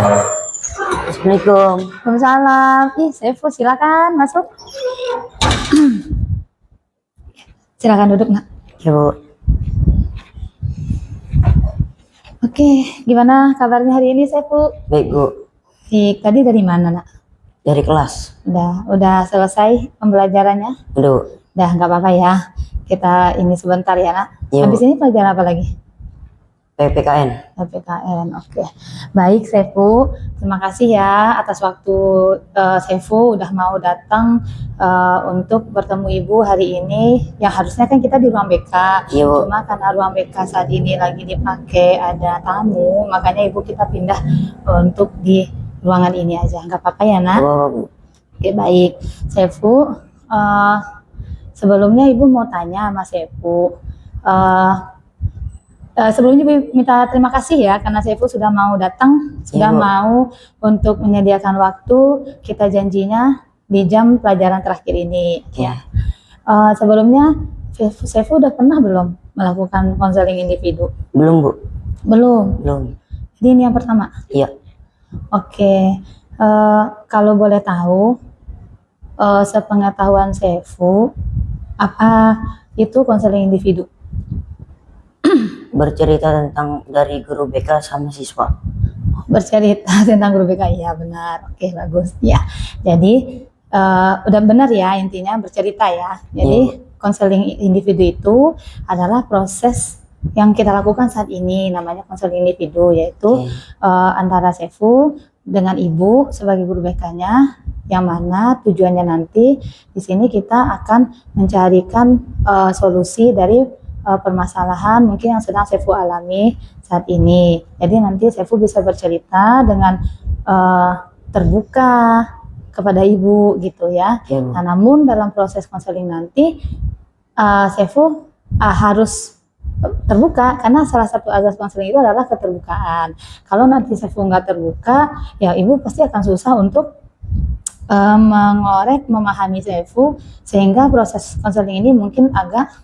Assalamualaikum. Waalaikumsalam. Ih, Sefu, silakan masuk. Silakan duduk, Nak. Ya, Bu. Oke, gimana kabarnya hari ini, Sefu? Baik, Bu. Tadi dari mana, Nak? Dari kelas. Udah selesai pembelajarannya? Udah, Bu. Udah, nggak apa-apa ya. Kita ini sebentar ya, Nak. Iya, Habis Bu. ini pelajaran apa lagi? PPKN. PPKN, oke. Baik, Sefu. Terima kasih ya atas waktu Sefu udah mau datang untuk bertemu Ibu hari ini. Yang harusnya kan kita di ruang BK. Iya, Bu. Cuma karena ruang BK saat ini lagi dipakai ada tamu, makanya Ibu kita pindah untuk di ruangan ini aja. Nggak apa-apa ya, Nak? Apa, Bu? Oke, baik. Sefu, sebelumnya Ibu mau tanya sama Sefu. Sebelumnya Ibu minta terima kasih ya karena Sefu sudah mau datang, sudah Ibu. mau untuk menyediakan waktu. Kita janjinya di jam pelajaran terakhir ini. Ya. Sebelumnya Sefu udah pernah belum melakukan konseling individu? Belum, Bu. Belum. Belum. Jadi ini yang pertama. Iya. Oke. Kalau boleh tahu, sepengetahuan Sefu, apa itu konseling individu? Bercerita tentang dari guru BK sama siswa. Bercerita tentang guru BK, ya benar. Oke, bagus ya. Jadi udah benar ya, intinya bercerita ya. Jadi konseling individu itu adalah proses yang kita lakukan saat ini, namanya konseling individu, yaitu antara Sefu dengan Ibu sebagai guru BK-nya, yang mana tujuannya nanti di sini kita akan mencarikan solusi dari permasalahan mungkin yang sedang Sefu alami saat ini. Jadi nanti Sefu bisa bercerita dengan terbuka kepada Ibu gitu ya. Nah, namun dalam proses konseling nanti Sefu harus terbuka karena salah satu azas konseling itu adalah keterbukaan. Kalau nanti Sefu nggak terbuka, ya Ibu pasti akan susah untuk mengorek, memahami Sefu, sehingga proses konseling ini mungkin agak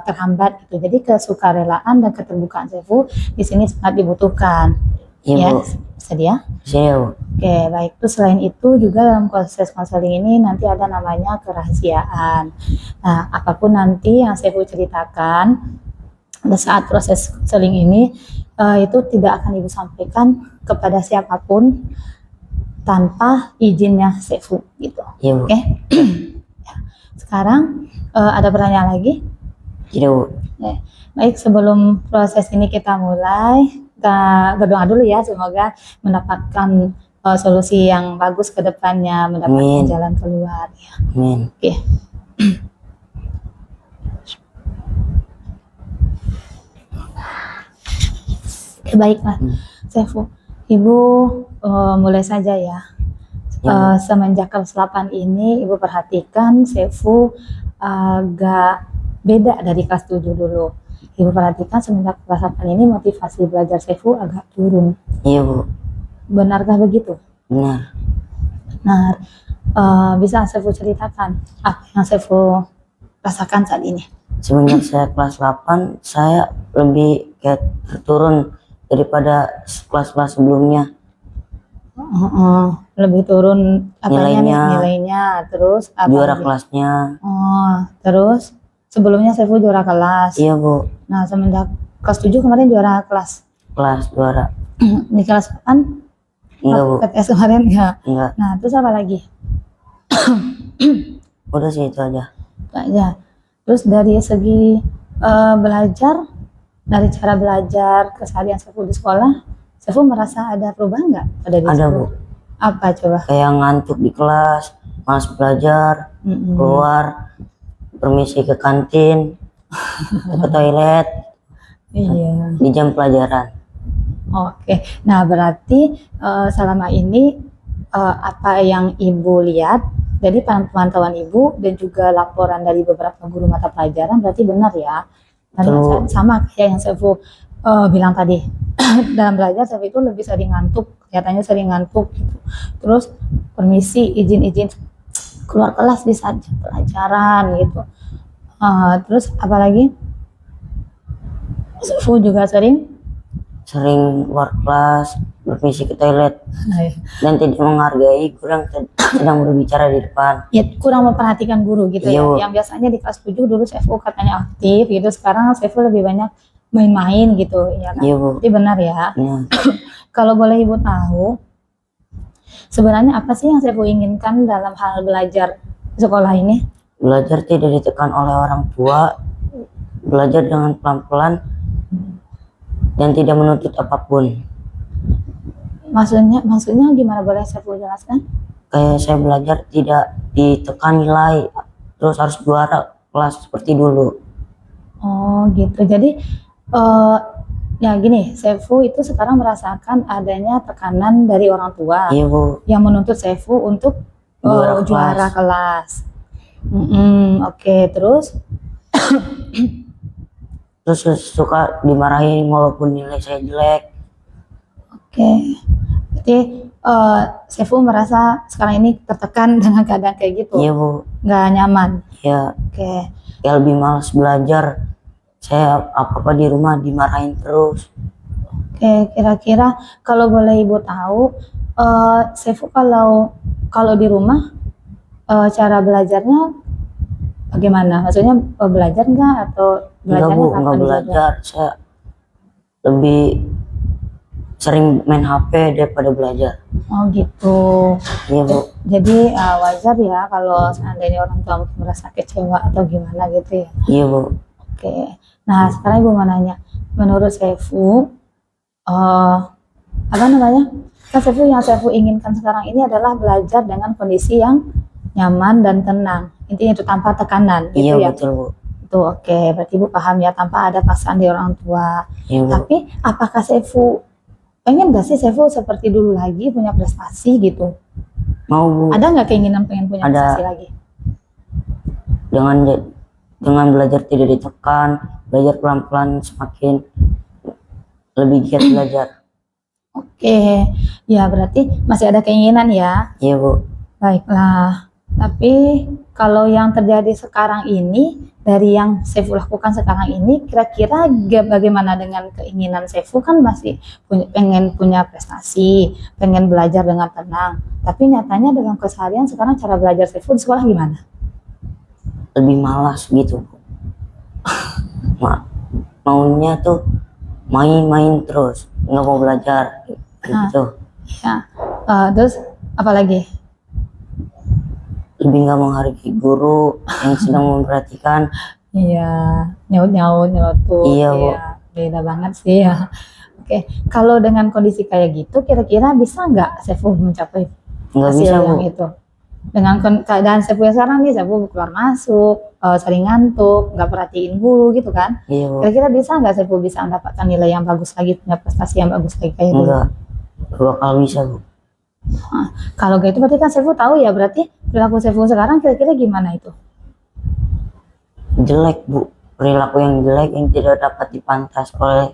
terhambat gitu. Jadi kesukarelaan dan keterbukaan Sefu di sini sangat dibutuhkan. Iya, Ya, Bu. sedia? Saya, Bu. Oke, baik. Terus selain itu juga dalam proses konseling ini nanti ada namanya kerahasiaan. Nah, apapun nanti yang Sefu ceritakan pada saat proses konseling ini itu tidak akan Ibu sampaikan kepada siapapun tanpa izinnya Sefu gitu. Iya, Bu. Oke. Ya. Sekarang ada pertanyaan lagi? Tidak, Bu. Ya. Baik, sebelum proses ini kita mulai, kita berdoa dulu ya, semoga mendapatkan solusi yang bagus ke depannya, mendapatkan jalan keluar ya. Amin. Oke. Oke, baiklah. Sefu, Ibu mulai saja ya. Semenjak kelas 8 ini Ibu perhatikan Sefu agak beda dari kelas 7 dulu. Ibu perhatikan semenjak kelas 8 ini motivasi belajar Sefu agak turun. Iya, Bu. Benarkah begitu? Benar. Benar. Bisa Sefu ceritakan apa yang Sefu rasakan saat ini? Semenjak saya kelas 8, saya lebih kayak turun daripada kelas-kelas sebelumnya. Lebih turun apanya nih? Nilainya. Nilainya, terus apa Juara lagi? kelasnya. Terus sebelumnya Sefu juara kelas. Iya, Bu. Nah, semenjak kelas 7 kemarin juara kelas. Kelas juara. Di kelas 8 Enggak, Bu. PTS kemarin enggak. Enggak. Nah, terus apa lagi? Udah sih itu aja. Ya. Terus dari segi belajar, dari cara belajar keseharian Sefu di sekolah, Sefu merasa ada perubahan nggak pada diri Ada, Sefu? Bu. Apa coba? Kayak ngantuk di kelas, malas belajar, keluar, permisi ke kantin, ke toilet, Iya. di jam pelajaran. Oke. Nah, berarti selama ini apa yang Ibu lihat dari pemantauan Ibu dan juga laporan dari beberapa guru mata pelajaran berarti benar ya? Karena sama kayak yang Sefu bilang tadi. Dalam belajar Sefu itu lebih sering ngantuk, kelihatannya sering ngantuk gitu. Terus permisi, izin keluar kelas di saat jam pelajaran gitu. Terus apalagi Sefu juga sering sering keluar kelas, bermisi ke toilet, dan tidak menghargai guru yang sedang berbicara di depan. Ya, kurang memperhatikan guru gitu Iya, ya. Bu. Yang biasanya di kelas 7 dulu Sefu katanya aktif gitu, sekarang Sefu lebih banyak main-main gitu, ya kan? Iya, Bu. Jadi benar ya. Ya, Kalau boleh Ibu tahu, sebenarnya apa sih yang Sefu inginkan dalam hal belajar sekolah ini? belajar tidak ditekan oleh orang tua, belajar dengan pelan-pelan, dan tidak menuntut apapun. Maksudnya gimana, boleh Sefu jelaskan? Kayak saya belajar tidak ditekan nilai, terus harus juara kelas seperti dulu. Oh gitu. Jadi ya gini, Sefu itu sekarang merasakan adanya tekanan dari orang tua Iya, Bu. yang menuntut Sefu untuk juara kelas. Oke, terus suka dimarahin walaupun nilai saya jelek. oke. Berarti Sefu merasa sekarang ini tertekan dengan keadaan kayak gitu, Iya, Bu. nggak nyaman. Ya, Oke. kayak lebih malas belajar. Saya apa-apa di rumah dimarahin terus. Oke, kira-kira kalau boleh Ibu tahu, Sefu kalau di rumah cara belajarnya bagaimana? Maksudnya belajar nggak atau Enggak, belajarnya Bu, kapan enggak dijaga? belajar. Saya lebih sering main HP daripada belajar. Oh gitu. Iya, Bu. Jadi wajar ya kalau seandainya orang tua mungkin merasa kecewa atau gimana gitu ya. Iya, Bu. Oke. Nah sekarang Ibu mau nanya, menurut Sefu, apa namanya? Kan yang Sefu inginkan sekarang ini adalah belajar dengan kondisi yang nyaman dan tenang. Intinya itu tanpa tekanan, gitu Iya, ya. betul, Bu. Tuh, oke. Berarti Ibu paham ya, tanpa ada paksaan dari orang tua. Iya, Bu. Tapi apakah Sefu pengen gak sih Sefu seperti dulu lagi punya prestasi gitu? Mau, Bu. Ada nggak keinginan pengen punya Ada. prestasi lagi? Dengan belajar tidak ditekan, belajar pelan-pelan semakin lebih giat belajar. Oke, ya berarti masih ada keinginan ya. Iya, Bu. Baiklah. Tapi kalau yang terjadi sekarang ini, dari yang Sefu lakukan sekarang ini, kira-kira bagaimana dengan keinginan Sefu? Kan masih pengen punya prestasi, pengen belajar dengan tenang. Tapi nyatanya dengan keseharian sekarang cara belajar Sefu di sekolah gimana? Lebih malas gitu, Bu. Maunya tuh main-main terus, nggak mau belajar gitu. Ya, terus apa lagi? Lebih nggak menghargai guru yang sedang memperhatikan. Iya, nyaut tuh. Iya, Bu. Beda banget sih ya. Oke, kalau dengan kondisi kayak gitu, kira-kira bisa nggak Sefu mencapai Nggak hasil bisa, Bu. yang itu? Dengan keadaan Sefu yang sekarang nih, Sefu keluar masuk, sering ngantuk, nggak perhatiin guru gitu kan? Iya, Bu. Kira-kira bisa nggak Sefu bisa mendapatkan nilai yang bagus lagi, punya prestasi yang bagus lagi kayak dulu? Enggak. Bakal bisa, Bu. Kalau gitu berarti kan Sefu tahu ya, berarti perilaku Sefu sekarang kira-kira gimana itu? Jelek, Bu. Perilaku yang jelek yang tidak dapat dipantas oleh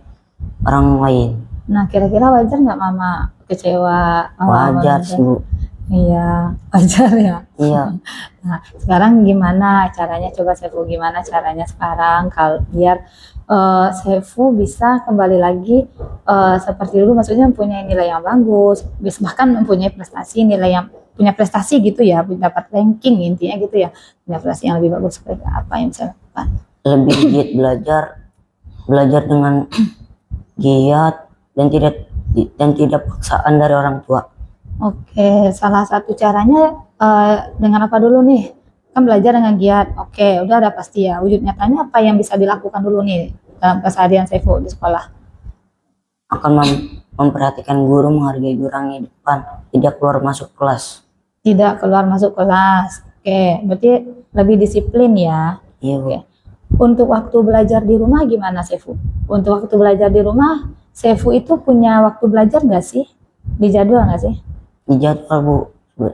orang lain. Nah, kira-kira wajar nggak Mama kecewa? Wajar sih, Bu. Iya, wajar ya. Iya. Nah, sekarang gimana caranya? Coba Sefu gimana caranya sekarang biar Sefu bisa kembali lagi seperti dulu, maksudnya mempunyai nilai yang bagus, bahkan mempunyai prestasi, punya prestasi gitu ya, dapat ranking intinya gitu ya, punya prestasi yang lebih bagus. Seperti apa yang bisa lakukan? Lebih giat belajar dengan giat dan tidak paksaan dari orang tua. Oke, salah satu caranya dengan apa dulu nih? Kan belajar dengan giat. Oke, udah ada pasti ya. Wujud nyatanya apa yang bisa dilakukan dulu nih dalam keseharian Sefu di sekolah? Akan memperhatikan guru, menghargai guru yang di depan, tidak keluar masuk kelas. Tidak keluar masuk kelas. Oke, berarti lebih disiplin ya. Iya, Bu. Oke. Untuk waktu belajar di rumah gimana Sefu? Untuk waktu belajar di rumah, Sefu itu punya waktu belajar nggak sih? Di jadwal nggak sih? Di jadwal, Bu.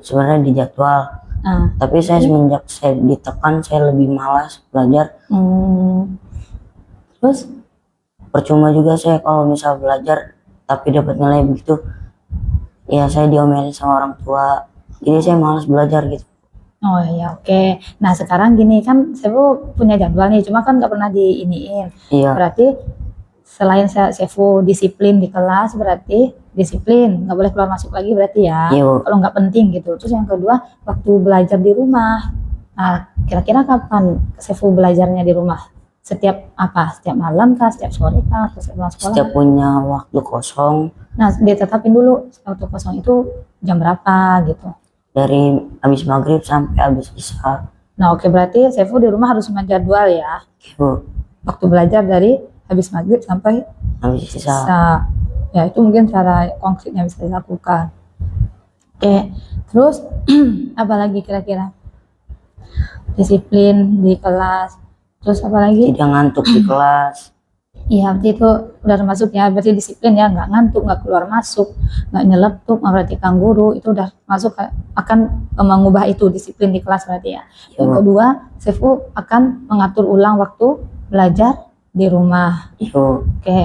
Sebenarnya di jadwal. Nah, Tapi saya semenjak saya ditekan, saya lebih malas belajar. terus Percuma juga saya kalau misal belajar tapi dapat nilai begitu, ya saya diomelin sama orang tua. Jadi saya malas belajar gitu. oh ya, oke. Nah sekarang gini kan Sefu punya jadwal nih, cuma kan nggak pernah diiniin. Iya. Berarti selain Sefu disiplin di kelas, berarti disiplin, nggak boleh keluar masuk lagi berarti ya. Iya, Bu. Kalau nggak penting gitu. Terus yang kedua, waktu belajar di rumah. Nah, kira-kira kapan Sefu belajarnya di rumah? Setiap apa? Setiap malam kah? Setiap sore kah? Atau setiap pulang sekolah? Setiap punya waktu kosong Nah, ditetapin dulu waktu kosong itu jam berapa gitu. dari habis maghrib sampai habis isya. Nah, oke, berarti Sefu di rumah harus menjadwal ya. Oke, Bu. Waktu belajar dari habis maghrib sampai Habis isya. bisa. Ya, itu mungkin cara konkretnya bisa dilakukan. Oke, terus apa lagi kira-kira? Disiplin di kelas. Terus apa lagi? Tidak ngantuk di kelas. Iya, berarti itu udah termasuk ya, berarti disiplin ya, nggak ngantuk, nggak keluar masuk, nggak nyeletuk, memperhatikan guru, itu udah masuk akan mengubah itu disiplin di kelas berarti ya. Yang Iya. kedua, Sefu akan mengatur ulang waktu belajar di rumah. Iya. Oke,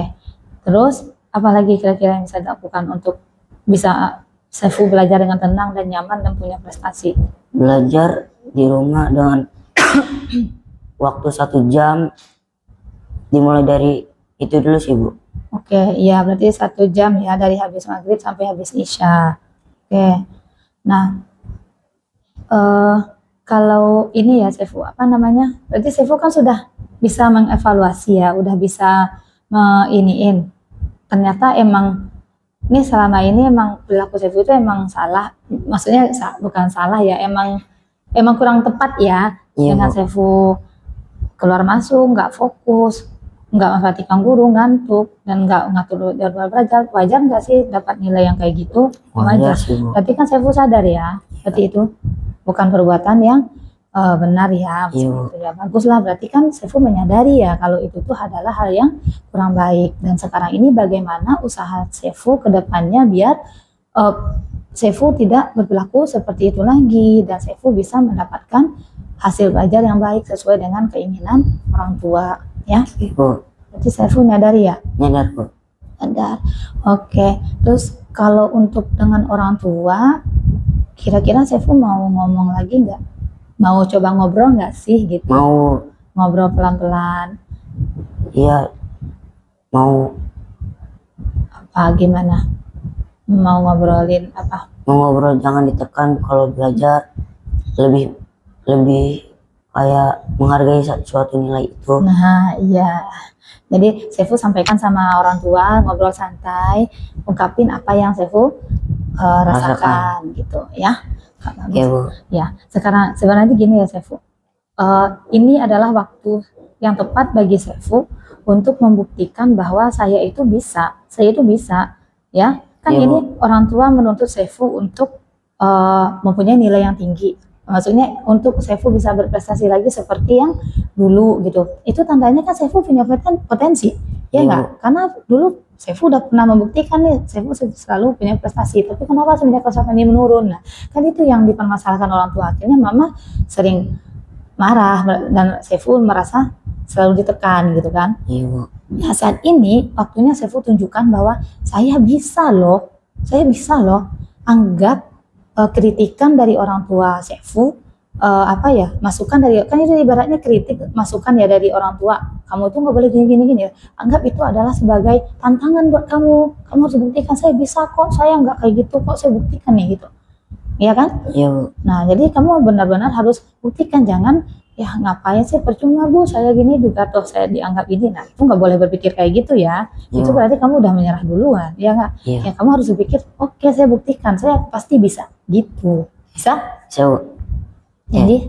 terus apa lagi kira-kira yang bisa dilakukan untuk bisa Sefu belajar dengan tenang dan nyaman dan punya prestasi? Belajar di rumah dengan waktu 1 jam, dimulai dari itu dulu sih, Bu. Oke, iya berarti 1 jam ya dari habis maghrib sampai habis isya. Oke, nah kalau ini ya Sefu, apa namanya? Berarti Sefu kan sudah bisa mengevaluasi ya, udah bisa iniin. Ternyata emang ini selama ini emang perilaku Sefu itu emang salah, maksudnya bukan salah ya, emang kurang tepat ya Iya, dengan Bu. Sefu keluar masuk, nggak fokus, nggak memperhatikan guru, ngantuk, dan nggak ngatur jadwal belajar. Wajar nggak sih dapat nilai yang kayak gitu? Wajar sih, Bu. Berarti kan Sefu sadar ya, berarti itu bukan perbuatan yang benar ya. Iya. Gitu ya. Baguslah, berarti kan Sefu menyadari ya kalau itu tuh adalah hal yang kurang baik. Dan sekarang ini bagaimana usaha Sefu ke depannya biar Sefu tidak berperilaku seperti itu lagi dan Sefu bisa mendapatkan hasil belajar yang baik sesuai dengan keinginan orang tua ya. Bu, Berarti Sefu nyadari ya? nyadar, Bu. Sadar. Oke, terus kalau untuk dengan orang tua, kira-kira Sefu mau ngomong lagi nggak? Mau coba ngobrol nggak sih gitu? Mau, Ngobrol pelan-pelan, iya, mau apa gimana? Mau ngobrolin apa? ngobrol, jangan ditekan kalau belajar, lebih kayak menghargai suatu nilai itu. Nah, iya. Jadi Sefu sampaikan sama orang tua, ngobrol santai, ungkapin apa yang Sefu rasakan gitu ya. Bagus. Ya, Bu. Ya, sekarang sebenarnya gini ya Sefu. Ini adalah waktu yang tepat bagi Sefu untuk membuktikan bahwa saya itu bisa, ya. Kan Ya, Bu. ini orang tua menuntut Sefu untuk mempunyai nilai yang tinggi. Maksudnya untuk Sefu bisa berprestasi lagi seperti yang dulu gitu. Itu tandanya kan Sefu punya potensi, ya Ya, enggak? Karena dulu Sefu udah pernah membuktikan nih, Sefu selalu punya prestasi. Tapi kenapa semenjak kesehatan ini menurun? Nah, kan itu yang dipermasalahkan orang tua. Akhirnya mama sering marah dan Sefu merasa selalu ditekan gitu kan. Iya, Bu. Nah, saat ini waktunya Sefu tunjukkan bahwa saya bisa loh. Anggap kritikan dari orang tua Sefu, masukan dari, kan itu ibaratnya kritik, masukan ya dari orang tua. Kamu tuh nggak boleh gini ya. Anggap itu adalah sebagai tantangan buat kamu. Kamu harus buktikan saya bisa kok, saya nggak kayak gitu kok, saya buktikan nih gitu. Iya kan? Iya, Bu. Nah, jadi kamu benar-benar harus buktikan, jangan ya ngapain sih percuma Bu, saya gini juga toh saya dianggap ini. Nah, itu nggak boleh berpikir kayak gitu ya. Iya. Itu berarti kamu udah menyerah duluan, ya nggak? Iya. Ya kamu harus berpikir, oke, saya buktikan, saya pasti bisa. Gitu. Bisa? Saya, Bu. Jadi,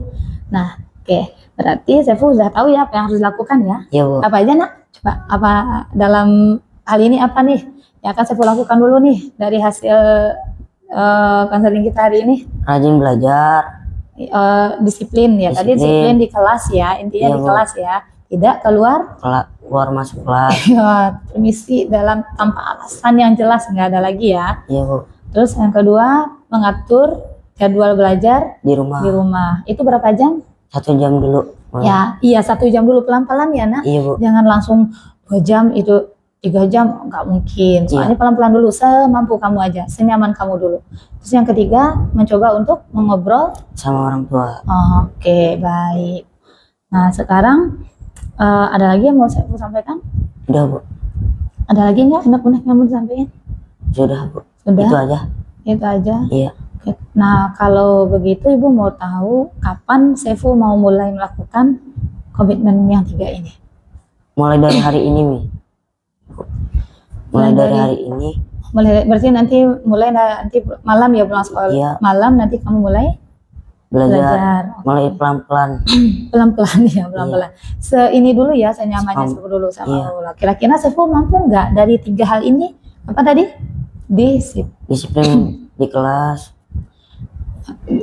nah, oke. Berarti Sefu sudah tahu ya apa yang harus dilakukan ya. Iya, Bu. Apa aja nak? Coba apa dalam hal ini apa nih yang akan Sefu lakukan dulu nih dari hasil konseling kita hari ini? Rajin belajar. Disiplin ya. Tadi disiplin di kelas ya, intinya Iya, di Bu. kelas ya. Tidak keluar masuk kelas. permisi tanpa alasan yang jelas, nggak ada lagi ya. Iya, Bu. Terus yang kedua, mengatur jadwal belajar Di rumah. di rumah. Itu berapa jam? 1 jam dulu. Ya, iya 1 jam dulu, pelan-pelan ya nak. Iya, Bu. Jangan langsung 2 jam, itu 3 jam, nggak mungkin. Soalnya pelan-pelan dulu, semampu kamu aja, senyaman kamu dulu. Terus yang ketiga, mencoba untuk mengobrol Sama orang tua. Oke, baik. Nah, sekarang ada lagi yang mau saya sampaikan? Udah, Bu. Ada lagi nggak unek-unek yang mau disampaikan? Sudah Bu, Sudah, itu aja. itu aja. Iya. Oke. Nah, kalau begitu Ibu mau tahu kapan Sefu mau mulai melakukan komitmen yang 3 ini? Mulai dari hari ini Mi. Mulai dari hari ini. Berarti nanti malam ya pulang sekolah. Iya. Malam nanti kamu mulai Belajar. Oke. Mulai pelan-pelan. Pelan-pelan ya, pelan-pelan. Ini dulu ya, senyamannya Sefu dulu sama Iya. Aula. Kira-kira Sefu mampu nggak dari 3 hal ini? Apa tadi? Disiplin di kelas,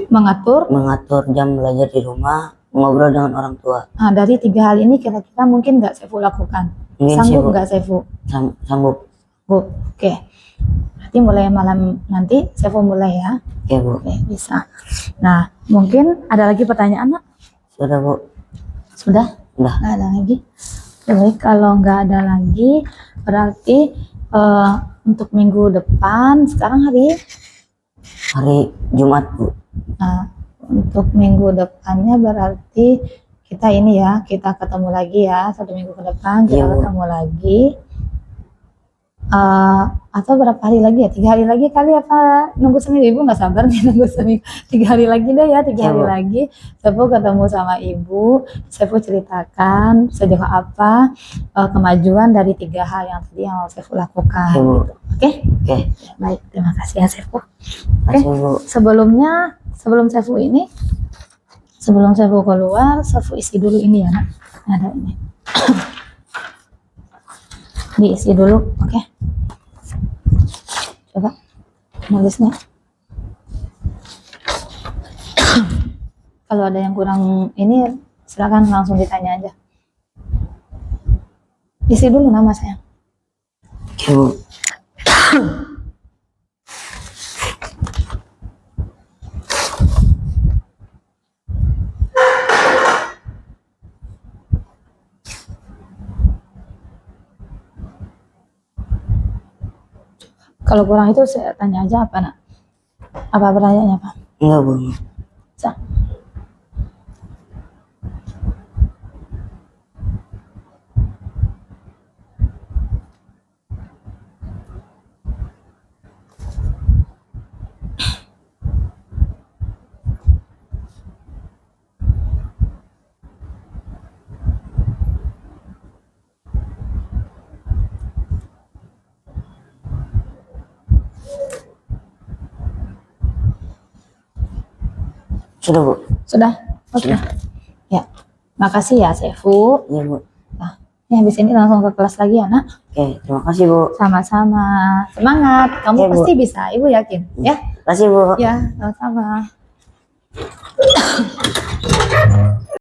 Mengatur. mengatur jam belajar di rumah, ngobrol dengan orang tua. Nah, dari 3 hal ini kira-kira mungkin nggak Sefu lakukan? Mungkin sih, Sanggup Bu. nggak Sefu? Sanggup. Bu, oke. Berarti mulai malam nanti Sefu mulai ya. Oke Bu. Oke, bisa. Nah, mungkin ada lagi pertanyaan, Nak? Sudah Bu. Sudah? Udah. Nggak ada lagi. Baik, kalau nggak ada lagi, berarti untuk minggu depan, sekarang Hari Jumat Bu. nah, untuk minggu depannya berarti kita ini ya, kita ketemu lagi ya, 1 minggu ke depan kita Iya, Bu. ketemu lagi. Atau berapa hari lagi ya? 3 hari lagi kali apa? Nunggu seminggu, Ibu nggak sabar nih nunggu seminggu. 3 hari lagi deh ya, 3 Iya, hari Bu. lagi. Sefu ketemu sama Ibu, Sefu ceritakan sejauh apa kemajuan dari 3 hal yang tadi yang Sefu lakukan. Iya, Bu. Oke? Oke. Baik, terima kasih ya Sefu. Makasih Bu. Sebelum Sefu keluar, Sefu isi dulu ini ya, Nak. Ada ini. Diisi dulu, oke? Coba nulisnya. Kalau ada yang kurang ini, silakan langsung ditanya aja. Isi dulu nama saya. Oke Bu. Kalau kurang itu saya tanya aja apa, Nak? Apa pertanyaannya, Pak? Enggak Bu. Bisa. Sudah Bu. Sudah? Oke. Ya. Makasih ya, Sefu. Iya Bu. Nah, ya habis ini langsung ke kelas lagi ya, Nak. Oke, terima kasih Bu. Sama-sama. Semangat. Kamu Oke, Bu. pasti bisa. Ibu yakin. Ya? Terima kasih Bu. Ya, sama-sama.